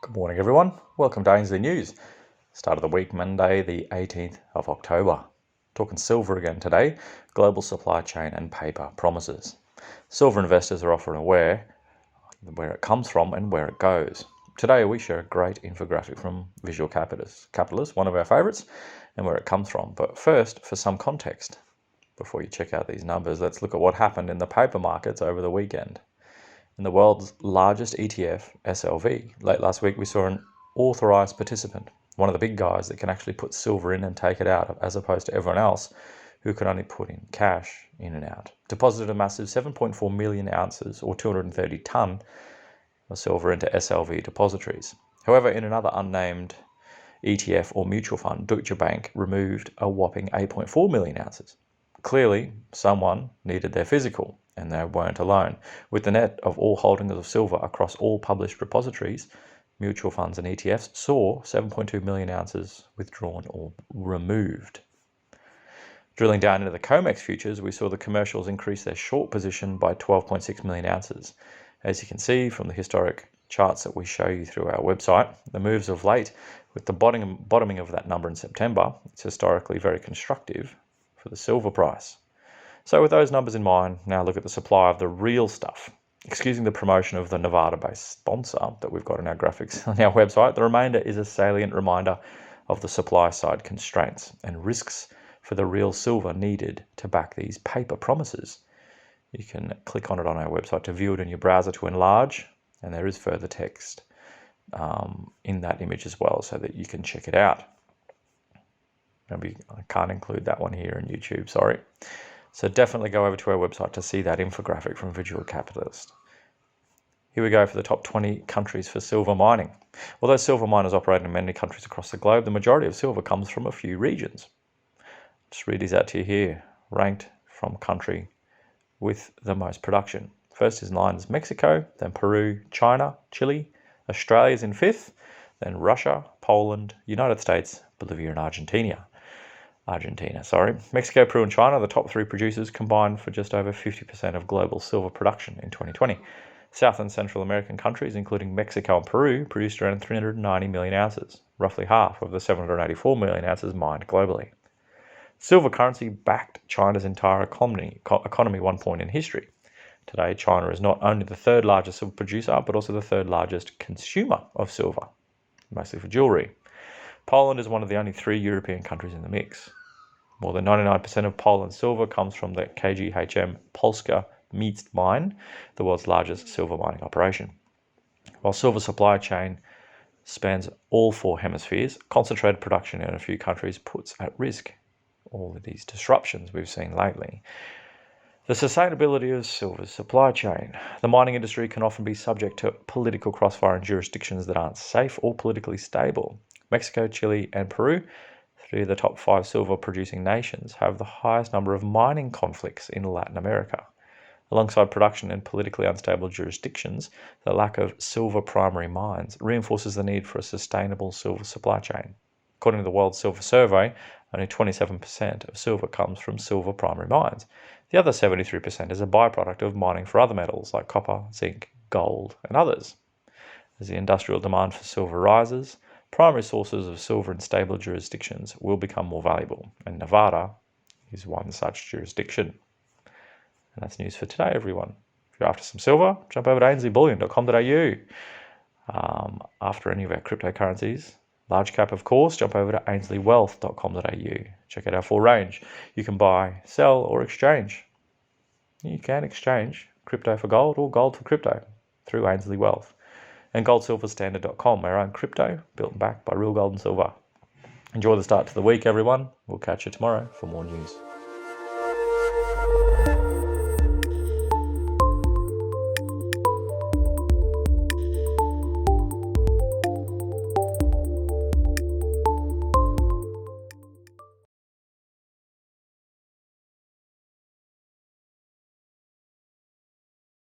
Good morning, everyone. Welcome to Ainsley News. Start of the week, Monday, the 18th of October. Talking silver again today, global supply chain and paper promises. Silver investors are often aware where it comes from and where it goes. Today, we share a great infographic from Visual Capitalist, one of our favourites, and where it comes from. But first, for some context, before you check out these numbers, let's look at what happened in the paper markets over the weekend. In the world's largest ETF, SLV, late last week we saw an authorized participant, one of the big guys that can actually put silver in and take it out, as opposed to everyone else who can only put in cash in and out, deposited a massive 7.4 million ounces or 230 tonne of silver into SLV depositories. However, in another unnamed ETF or mutual fund, Deutsche Bank removed a whopping 8.4 million ounces. Clearly, someone needed their physical, and they weren't alone. With the net of all holdings of silver across all published repositories, mutual funds and ETFs saw 7.2 million ounces withdrawn or removed. Drilling down into the COMEX futures, we saw the commercials increase their short position by 12.6 million ounces. As you can see from the historic charts that we show you through our website, the moves of late, with the bottoming of that number in September, it's historically very constructive for the silver price. So with those numbers in mind, now look at the supply of the real stuff. Excusing the promotion of the Nevada-based sponsor that we've got in our graphics on our website, the remainder is a salient reminder of the supply side constraints and risks for the real silver needed to back these paper promises. You can click on it on our website to view it in your browser to enlarge, and there is further text in that image as well so that you can check it out. Maybe I can't include that one here in YouTube, sorry. So definitely go over to our website to see that infographic from Visual Capitalist. Here we go for the top 20 countries for silver mining. Although silver miners operate in many countries across the globe, the majority of silver comes from a few regions. Just read these out to you here, ranked from country with the most production. First is line is Mexico, then Peru, China, Chile, Australia is in fifth, then Russia, Poland, United States, Bolivia and Argentina. Mexico, Peru and China, the top three producers, combined for just over 50% of global silver production in 2020. South and Central American countries, including Mexico and Peru, produced around 390 million ounces, roughly half of the 784 million ounces mined globally. Silver currency backed China's entire economy one point in history. Today, China is not only the third largest silver producer, but also the third largest consumer of silver, mostly for jewellery. Poland is one of the only three European countries in the mix. More than 99% of Poland's silver comes from the KGHM Polska Miedz mine, the world's largest silver mining operation. While silver supply chain spans all four hemispheres, concentrated production in a few countries puts at risk all of these disruptions we've seen lately. The sustainability of silver's supply chain. The mining industry can often be subject to political crossfire in jurisdictions that aren't safe or politically stable. Mexico, Chile and Peru, three of the top 5 silver producing nations, have the highest number of mining conflicts in Latin America. Alongside production in politically unstable jurisdictions, the lack of silver primary mines reinforces the need for a sustainable silver supply chain. According to the World Silver Survey, only 27% of silver comes from silver primary mines. The other 73% is a byproduct of mining for other metals like copper, zinc, gold and others. As the industrial demand for silver rises, primary sources of silver in stable jurisdictions will become more valuable, and Nevada is one such jurisdiction. And that's news for today, everyone. If you're after some silver, jump over to ainsleyBullion.com.au. After any of our cryptocurrencies, large cap of course, jump over to ainsleywealth.com.au. Check out our full range. You can buy, sell or exchange. You can exchange crypto for gold or gold for crypto through Ainsley Wealth. And goldsilverstandard.com, our own crypto built and backed by real gold and silver. Enjoy the start to the week, everyone. We'll catch you tomorrow for more news.